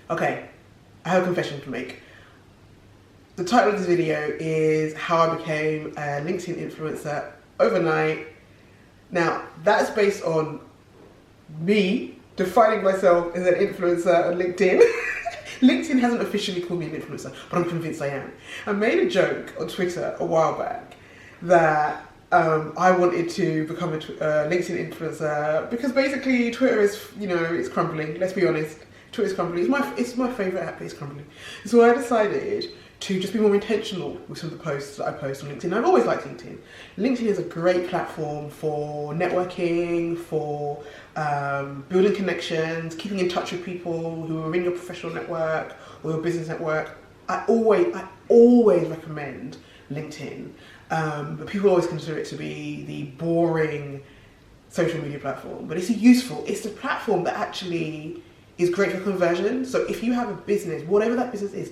Okay, I have a confession to make. The title of this video is how I became a LinkedIn influencer overnight. Now, that's based on me defining myself as an influencer on LinkedIn. LinkedIn hasn't officially called me an influencer, but I'm convinced I am. I made a joke on Twitter a while back that I wanted to become a LinkedIn influencer because basically Twitter is, it's crumbling. Let's be honest, Twitter is crumbling. It's my favorite app, but it's crumbling. So I decided to just be more intentional with some of the posts that I post on LinkedIn. I've always liked LinkedIn. LinkedIn is a great platform for networking, for building connections, keeping in touch with people who are in your professional network or your business network. I always recommend LinkedIn, but people always consider it to be the boring social media platform. But it's a platform that actually is great for conversion. So if you have a business, whatever that business is,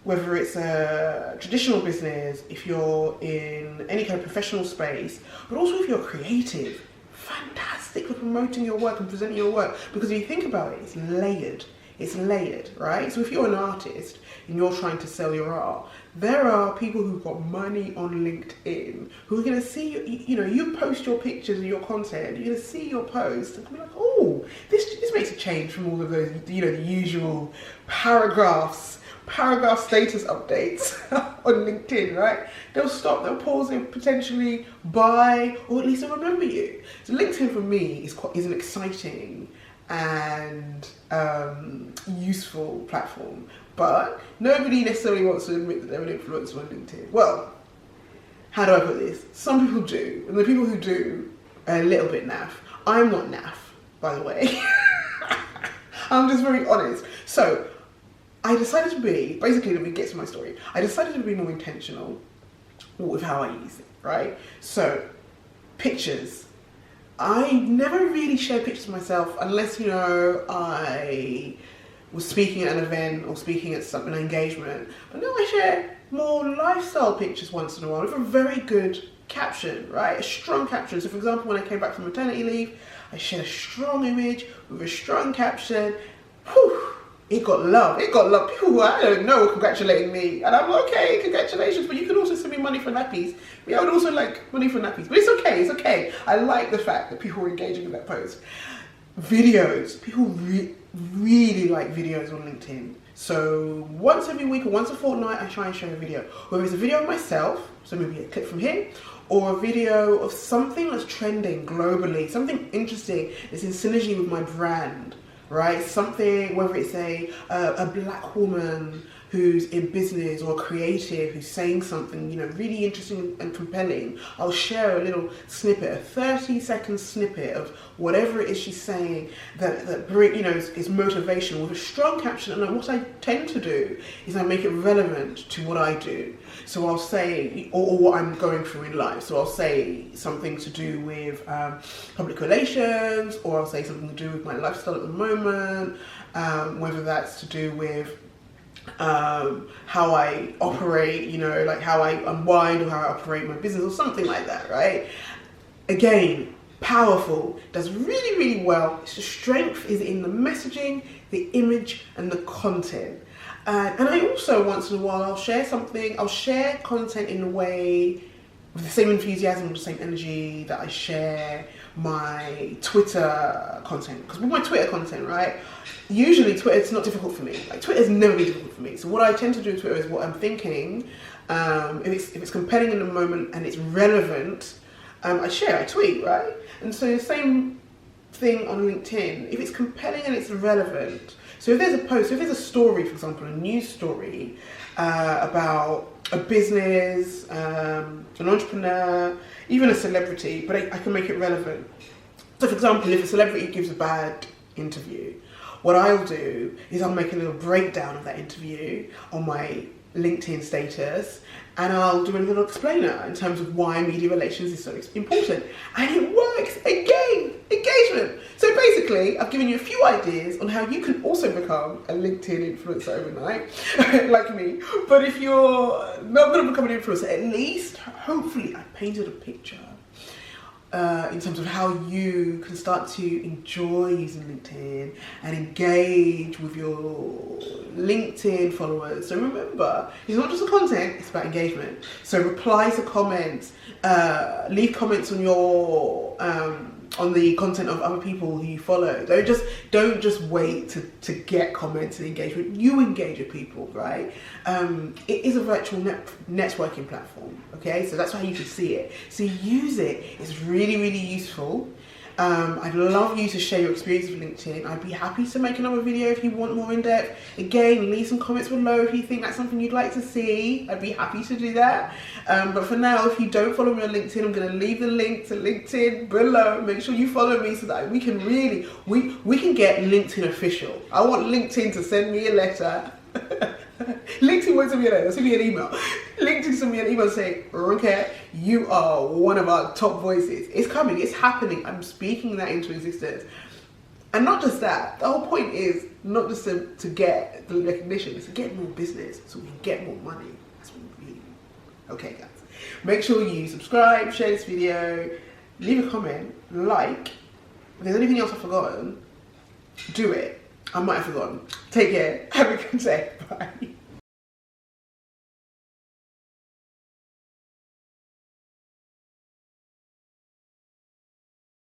whether it's a traditional business, if you're in any kind of professional space, but also if you're creative, fantastic for promoting your work and presenting your work. Because if you think about it, it's layered, right? So if you're an artist and you're trying to sell your art, there are people who've got money on LinkedIn who are going to see, you post your pictures and your content, you're going to see your post and be like, oh, this makes a change from all of those, the usual paragraph status updates on LinkedIn, right? They'll stop, they'll pause, they'll potentially buy, or at least they'll remember you. So LinkedIn for me is an exciting and useful platform, but nobody necessarily wants to admit that they're an influencer on LinkedIn. Well, how do I put this? Some people do, and the people who do are a little bit naff. I'm not naff, by the way. I'm just very honest. So I decided to be, basically, let me get to my story. I decided to be more intentional with how I use it, right? So, pictures. I never really share pictures of myself unless, I was speaking at an event or speaking at an engagement. But now I share more lifestyle pictures once in a while with a very good caption, right? A strong caption. So, for example, when I came back from maternity leave, I shared a strong image with a strong caption. Whew! It got love. People who I don't know were congratulating me. And I'm like, okay, congratulations, but you can also send me money for nappies. I would also like money for nappies, but it's okay. I like the fact that people were engaging with that post. Videos. People really like videos on LinkedIn. So once every week or once a fortnight, I try and share a video. Whether it's a video of myself, so maybe a clip from here, or a video of something that's trending globally, something interesting that's in synergy with my brand. Right, something, whether it's a black woman who's in business or a creative who's saying something, really interesting and compelling, I'll share a little snippet, a 30-second snippet of whatever it is she's saying that is motivational with a strong caption. And what I tend to do is I make it relevant to what I do. So I'll say, or what I'm going through in life. So I'll say something to do with public relations, or I'll say something to do with my lifestyle at the moment, whether that's to do with how I operate, like how I unwind or how I operate my business or something like that, right? Again, powerful, does really, really well. The strength is in the messaging, the image, and the content. And I also, once in a while, I'll share content in a way with the same enthusiasm, with the same energy that I share my Twitter content. Because with my Twitter content, right, usually Twitter, it's not difficult for me. Like, Twitter's never been difficult for me. So what I tend to do with Twitter is what I'm thinking. If it's compelling in the moment and it's relevant, I tweet, right? And so the same thing on LinkedIn. If it's compelling and it's relevant, so if there's a post, if there's a story, for example, a news story about a business, an entrepreneur, even a celebrity, but I can make it relevant. So for example, if a celebrity gives a bad interview, what I'll do is I'll make a little breakdown of that interview on my LinkedIn status, and I'll do a little explainer in terms of why media relations is so important. And it works again, engagement. So basically, I've given you a few ideas on how you can also become a LinkedIn influencer overnight, like me. But if you're not going to become an influencer, at least, hopefully, I painted a picture in terms of how you can start to enjoy using LinkedIn and engage with your LinkedIn followers. So remember, it's not just the content, it's about engagement. So reply to comments, leave comments on your on the content of other people who you follow. Don't just wait to get comments and engagement. You engage with people, right? It is a virtual networking platform, okay? So that's how you can see it. So use it. It's really, really useful. I'd love you to share your experience with LinkedIn. I'd be happy to make another video if you want more in depth. Again, leave some comments below if you think that's something you'd like to see. I'd be happy to do that. But for now, if you don't follow me on LinkedIn, I'm going to leave the link to LinkedIn below. Make sure you follow me so that we can really, we can get LinkedIn official. I want LinkedIn to send me a letter. LinkedIn won't send me a letter, send me an email. LinkedIn send me an email saying, Ronke, you are one of our top voices. It's coming, it's happening. I'm speaking that into existence. And not just that, the whole point is not just to get the recognition, it's to get more business so we can get more money. That's what we need. Okay, guys. Make sure you subscribe, share this video, leave a comment, like. If there's anything else I've forgotten, do it. I might have forgotten. Take care. Have a good day. Bye.